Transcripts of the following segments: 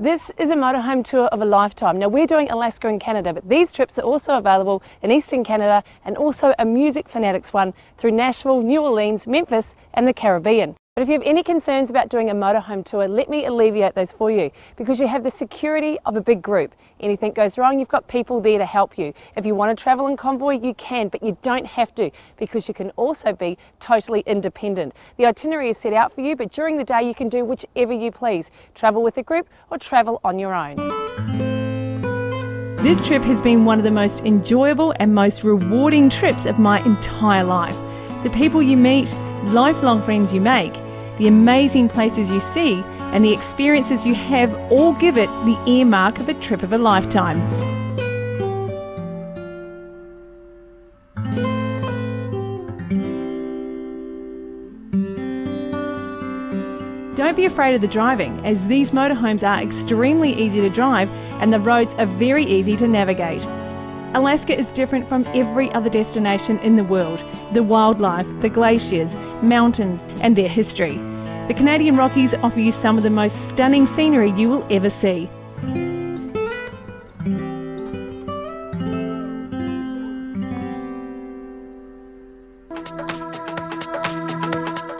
This is a motorhome tour of a lifetime. Now we're doing Alaska and Canada, but these trips are also available in Eastern Canada and also a Music Fanatics one through Nashville, New Orleans, Memphis and the Caribbean. But if you have any concerns about doing a motorhome tour, let me alleviate those for you, because you have the security of a big group. Anything goes wrong, you've got people there to help you. If you want to travel in convoy, you can, but you don't have to, because you can also be totally independent. The itinerary is set out for you, but during the day you can do whichever you please. Travel with a group or travel on your own. This trip has been one of the most enjoyable and most rewarding trips of my entire life. The people you meet, lifelong friends you make, the amazing places you see, and the experiences you have all give it the earmark of a trip of a lifetime. Don't be afraid of the driving, as these motorhomes are extremely easy to drive and the roads are very easy to navigate. Alaska is different from every other destination in the world. The wildlife, the glaciers, mountains and their history. The Canadian Rockies offer you some of the most stunning scenery you will ever see.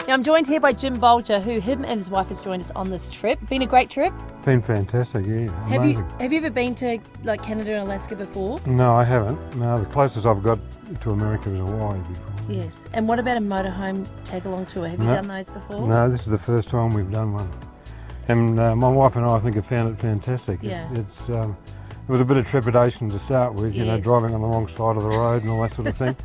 Now I'm joined here by Jim Bolger, who him and his wife has joined us on this trip. Been a great trip? Been fantastic, yeah. Amazing. Have you ever been to like Canada and Alaska before? No, I haven't. No, the closest I've got to America was Hawaii before. Yes. And what about a motorhome tag-along tour? Have you done those before? No, this is the first time we've done one. And my wife and I think have found it fantastic. Yeah. It was a bit of trepidation to start with, you know, driving on the wrong side of the road and all that sort of thing.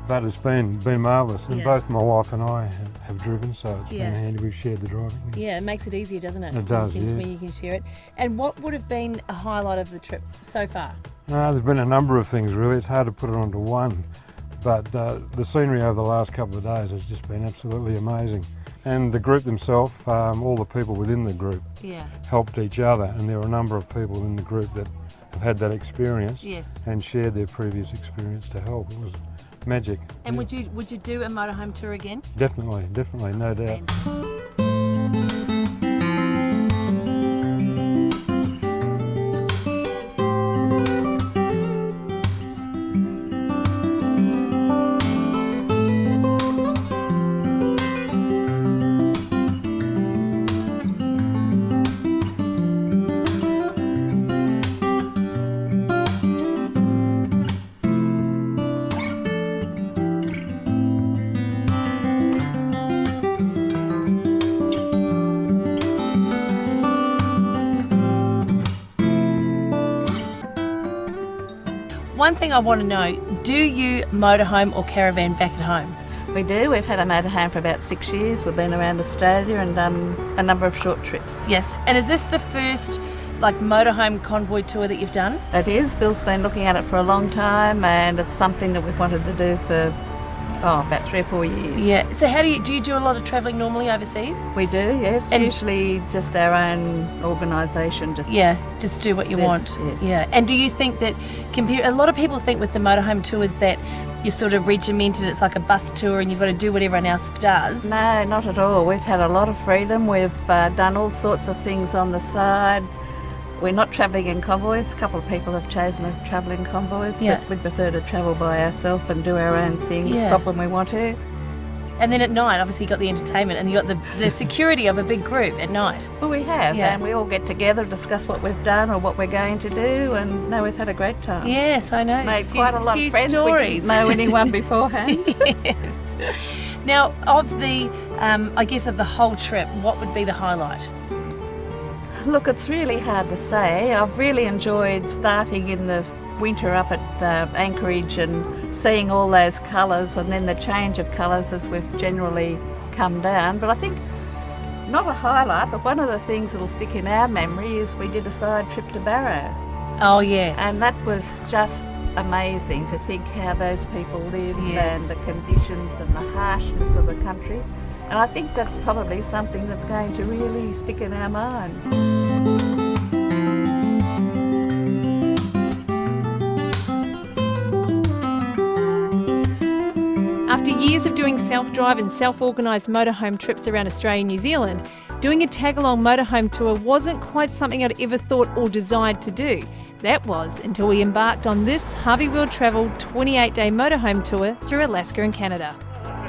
But it's been marvellous, and both my wife and I have driven, so it's been handy. We've shared the driving. Yeah, it makes it easier, doesn't it? It does, when you can share it. And what would have been a highlight of the trip so far? There's been a number of things really. It's hard to put it onto one, but the scenery over the last couple of days has just been absolutely amazing. And the group themselves, all the people within the group helped each other, and there were a number of people in the group that have had that experience and shared their previous experience to help. It was magic. And would you do a motorhome tour again? Definitely, no doubt. One thing I want to know, do you motorhome or caravan back at home? We do. We've had a motorhome for about 6 years. We've been around Australia and done a number of short trips. Yes. And is this the first motorhome convoy tour that you've done? It is. Bill's been looking at it for a long time, and it's something that we've wanted to do for about 3 or 4 years. Yeah. So how do you do a lot of travelling normally overseas? We do, yes. And usually just our own organisation. Just do what you want. Yes. Yeah. And do you think that a lot of people think with the motorhome tours that you're sort of regimented, it's like a bus tour and you've got to do what everyone else does? No, not at all. We've had a lot of freedom. We've done all sorts of things on the side. We're not travelling in convoys. A couple of people have chosen to travel in convoys, but we'd prefer to travel by ourselves and do our own things, stop when we want to. And then at night, obviously you got the entertainment and you got the security of a big group at night. Well, we have, and we all get together, discuss what we've done or what we're going to do, and we've had a great time. Yes, I know. Made quite a lot of friends. Stories. We didn't know anyone beforehand. Yes. Now, of the, I guess of the whole trip, what would be the highlight? Look, it's really hard to say. I've really enjoyed starting in the winter up at Anchorage and seeing all those colours, and then the change of colours as we've generally come down. But I think, not a highlight, but one of the things that'll stick in our memory is we did a side trip to Barrow. Oh yes. And that was just amazing to think how those people live and the conditions and the harshness of the country. And I think that's probably something that's going to really stick in our minds. After years of doing self-drive and self-organised motorhome trips around Australia and New Zealand, Doing a tag-along motorhome tour wasn't quite something I'd ever thought or desired to do. That was until we embarked on this Harvey World Travel 28-day motorhome tour through Alaska and Canada.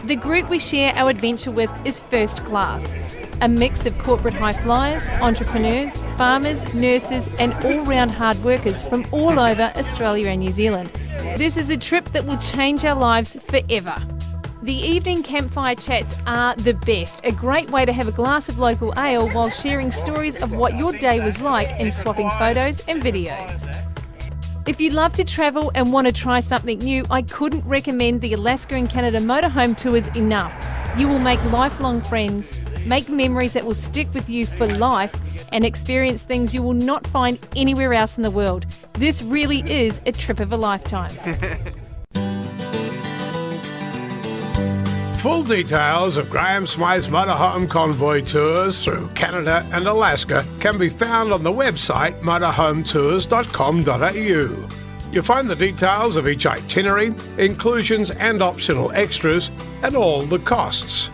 The group we share our adventure with is first class. A mix of corporate high flyers, entrepreneurs, farmers, nurses and all-round hard workers from all over Australia and New Zealand. This is a trip that will change our lives forever. The evening campfire chats are the best, a great way to have a glass of local ale while sharing stories of what your day was like and swapping photos and videos. If you love to travel and want to try something new, I couldn't recommend the Alaska and Canada Motorhome Tours enough. You will make lifelong friends, make memories that will stick with you for life, and experience things you will not find anywhere else in the world. This really is a trip of a lifetime. Full details of Graham Smythe's Motorhome Convoy tours through Canada and Alaska can be found on the website motorhometours.com.au. You'll find the details of each itinerary, inclusions and optional extras, and all the costs.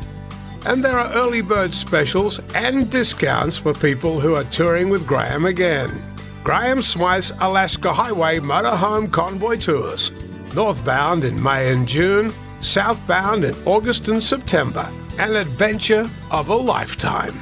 And there are early bird specials and discounts for people who are touring with Graham again. Graham Smythe's Alaska Highway Motorhome Convoy Tours. Northbound in May and June, southbound in August and September. An adventure of a lifetime.